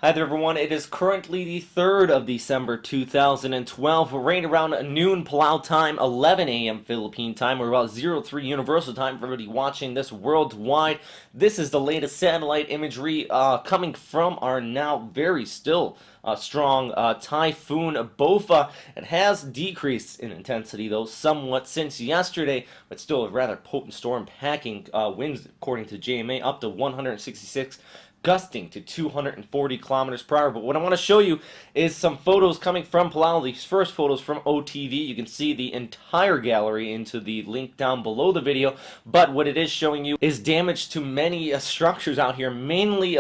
Hi there everyone, it is currently the 3rd of December 2012, right around noon Palau time, 11 a.m. Philippine time. We're about 03 Universal time for everybody watching this worldwide. This is the latest satellite imagery coming from our now very still strong Typhoon Bopha. It has decreased in intensity though somewhat since yesterday, but still a rather potent storm, packing winds according to JMA up to 166 gusting to 240 kilometers per hour. But what I want to show you is some photos coming from Palau. These first photos from OTV. You can see the entire gallery into the link down below the video. But what it is showing you is damage to many structures out here, mainly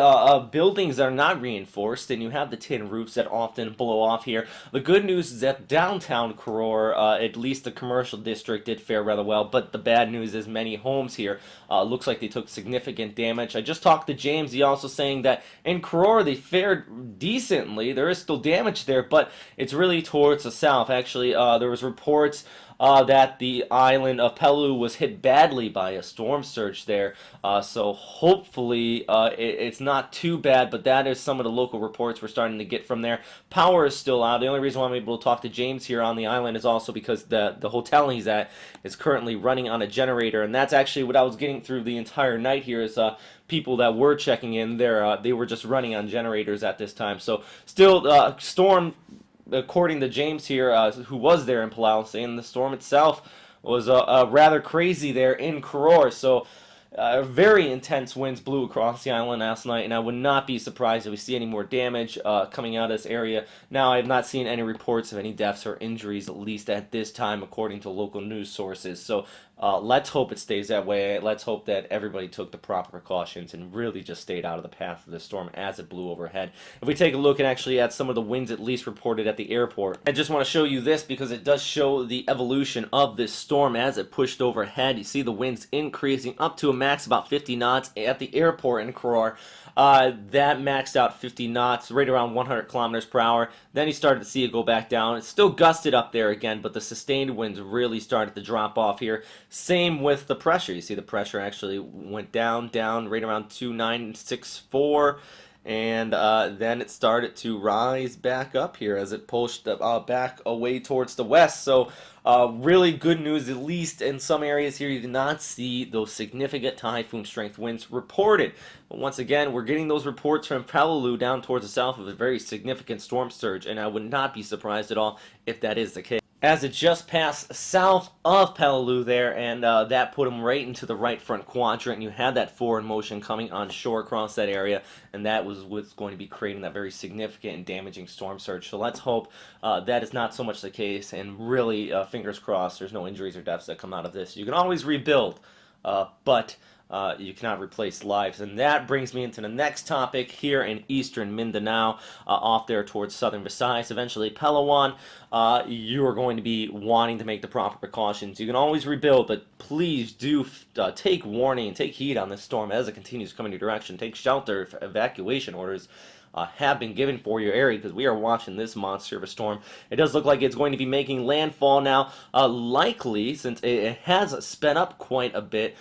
buildings that are not reinforced, and you have the tin roofs that often blow off here. The good news is that downtown Koror, at least the commercial district, did fare rather well. But the bad news is many homes here looks like they took significant damage. I just talked to James. He also saying that in Koror they fared decently. There is still damage there, but it's really towards the south. Actually, there was reports that the island of Palau was hit badly by a storm surge there. So hopefully it's not too bad, but that is some of the local reports we're starting to get from there. Power is still out. The only reason why I'm able to talk to James here on the island is also because the hotel he's at is currently running on a generator, and that's actually what I was getting through the entire night here is people that were checking in there, they were just running on generators at this time. So still storm, according to James here, who was there in Palau, saying the storm itself was rather crazy there in Koror. So very intense winds blew across the island last night, and I would not be surprised if we see any more damage coming out of this area. Now, I have not seen any reports of any deaths or injuries, at least at this time, according to local news sources. So let's hope it stays that way. Let's hope that everybody took the proper precautions and really just stayed out of the path of the storm as it blew overhead. If we take a look and actually at some of the winds at least reported at the airport, I just want to show you this because it does show the evolution of this storm as it pushed overhead. You see the winds increasing up to a max about 50 knots at the airport in Koror. That maxed out 50 knots, right around 100 kilometers per hour. Then you started to see it go back down. It's still gusted up there again, but the sustained winds really started to drop off here. Same with the pressure. You see the pressure actually went down right around 2964. And then it started to rise back up here as it pushed back away towards the west. So really good news, at least in some areas here. You did not see those significant typhoon strength winds reported. But once again, we're getting those reports from Palau down towards the south of a very significant storm surge, and I would not be surprised at all if that is the case, as it just passed south of Palau there, and that put them right into the right front quadrant. You had that forward motion coming on shore across that area, and that was what's going to be creating that very significant and damaging storm surge. So let's hope that is not so much the case, and really, fingers crossed, there's no injuries or deaths that come out of this. You can always rebuild, but you cannot replace lives. And that brings me into the next topic here in eastern Mindanao, off there towards southern Visayas, eventually Palawan. You are going to be wanting to make the proper precautions. You can always rebuild, but please do take warning and take heed on this storm as it continues coming your direction. Take shelter. Evacuation orders have been given for your area because we are watching this monster of a storm. It does look like it's going to be making landfall now, likely, since it has sped up quite a bit,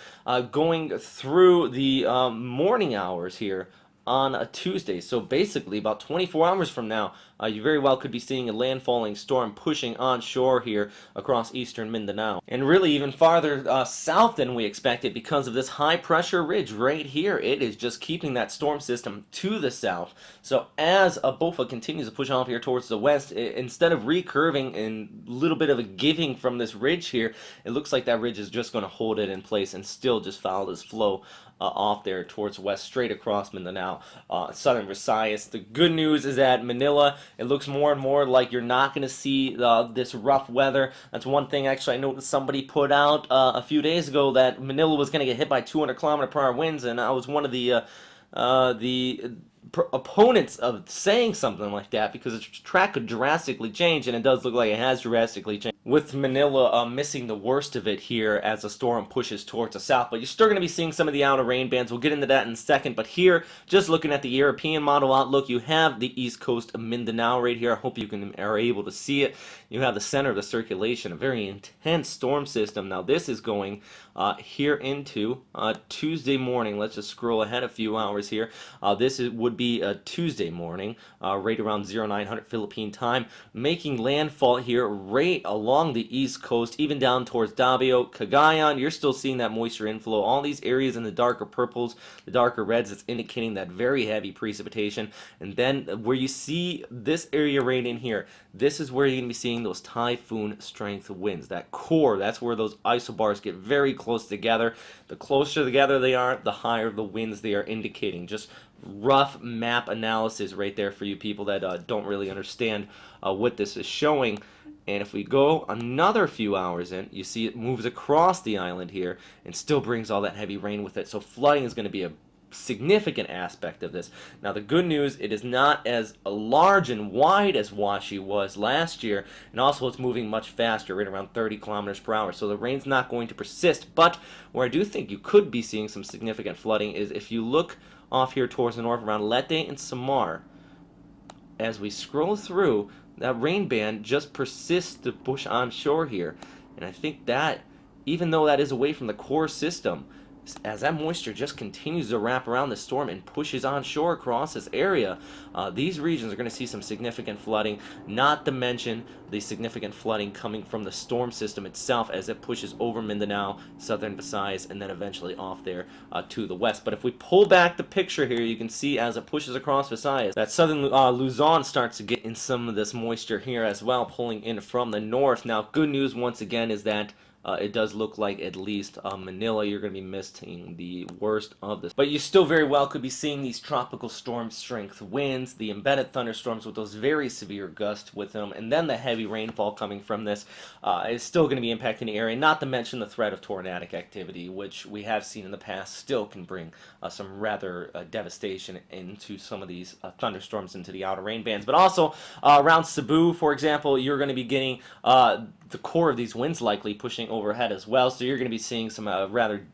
going through the morning hours here on a Tuesday. So basically about 24 hours from now, you very well could be seeing a landfalling storm pushing onshore here across eastern Mindanao, and really even farther south than we expected because of this high pressure ridge right here. It is just keeping that storm system to the south. So as Bopha continues to push off here towards the west, instead of recurving and a little bit of a giving from this ridge here, it looks like that ridge is just going to hold it in place and still just follow this flow off there towards west, straight across Mindanao, southern Visayas. The good news is that Manila, it looks more and more like you're not going to see this rough weather. That's one thing actually I noticed somebody put out a few days ago, that Manila was going to get hit by 200 kilometer per hour winds, and I was one of the opponents of saying something like that because the track could drastically change, and it does look like it has drastically changed. with Manila missing the worst of it here as the storm pushes towards the south. But you're still going to be seeing some of the outer rain bands. We'll get into that in a second. But here, just looking at the European model outlook, you have the east coast of Mindanao right here. I hope you are able to see it. You have the center of the circulation, a very intense storm system. Now this is going here into Tuesday morning. Let's just scroll ahead a few hours here. Would be a Tuesday morning, right around 0900 Philippine time, making landfall here right along the east coast, even down towards Davao, Cagayan. You're still seeing that moisture inflow. All these areas in the darker purples, the darker reds, it's indicating that very heavy precipitation. And then where you see this area right in here, this is where you're going to be seeing those typhoon strength winds. That core, that's where those isobars get very close together. The closer together they are, the higher the winds they are indicating. Just rough map analysis right there for you people that don't really understand what this is showing. And if we go another few hours in, you see it moves across the island here and still brings all that heavy rain with it. So flooding is going to be a significant aspect of this. Now the good news, it is not as large and wide as Washi was last year, and also it's moving much faster, right around 30 kilometers per hour. So the rain's not going to persist. But where I do think you could be seeing some significant flooding is if you look off here towards the north around Leyte and Samar. As we scroll through, that rain band just persists to push onshore here. And I think that, even though that is away from the core system, as that moisture just continues to wrap around the storm and pushes onshore across this area, these regions are going to see some significant flooding, not to mention the significant flooding coming from the storm system itself as it pushes over Mindanao, southern Visayas, and then eventually off there to the west. But if we pull back the picture here, you can see as it pushes across Visayas, that southern Luzon starts to get in some of this moisture here as well, pulling in from the north. Now, good news once again is that it does look like at least Manila, you're going to be missing the worst of this. But you still very well could be seeing these tropical storm strength winds, the embedded thunderstorms with those very severe gusts with them, and then the heavy rainfall coming from this is still going to be impacting the area, not to mention the threat of tornadic activity, which we have seen in the past still can bring some rather devastation into some of these thunderstorms into the outer rain bands. But also around Cebu, for example, you're going to be getting the core of these winds likely pushing overhead as well, so you're going to be seeing some rather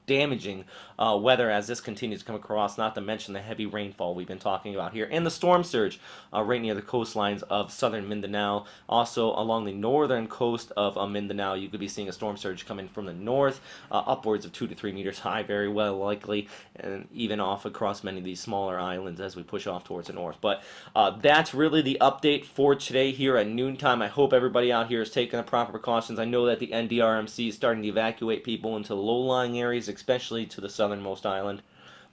damaging weather as this continues to come across, not to mention the heavy rainfall we've been talking about here, and the storm surge right near the coastlines of southern Mindanao. Also along the northern coast of Mindanao, you could be seeing a storm surge coming from the north, upwards of 2 to 3 meters high, very well likely, and even off across many of these smaller islands as we push off towards the north. But that's really the update for today here at noontime. I hope everybody out here is taking the proper precautions. I know that the NDRMC is starting to evacuate people into low-lying areas, especially to the southernmost island.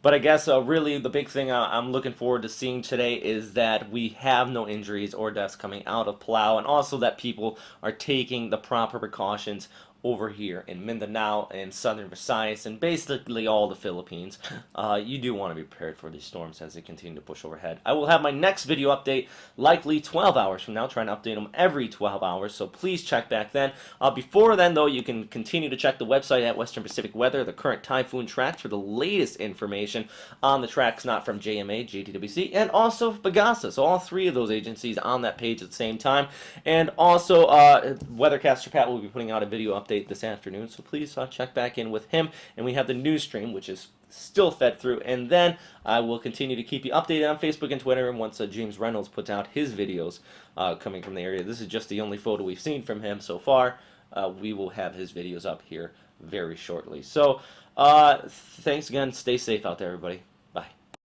But I guess really the big thing I'm looking forward to seeing today is that we have no injuries or deaths coming out of Palau, and also that people are taking the proper precautions over here in Mindanao and southern Visayas and basically all the Philippines. You do want to be prepared for these storms as they continue to push overhead. I will have my next video update likely 12 hours from now, trying to update them every 12 hours, so please check back then. Before then, though, you can continue to check the website at Western Pacific Weather, the current typhoon tracks for the latest information on the tracks, not from JMA, JTWC, and also Pagasa. So all three of those agencies on that page at the same time. And also, Weathercaster Pat will be putting out a video update this afternoon, so please check back in with him. And we have the news stream, which is still fed through, and then I will continue to keep you updated on Facebook and Twitter, and once James Reynolds puts out his videos coming from the area. This is just the only photo we've seen from him so far. We will have his videos up here very shortly. So thanks again. Stay safe out there, everybody.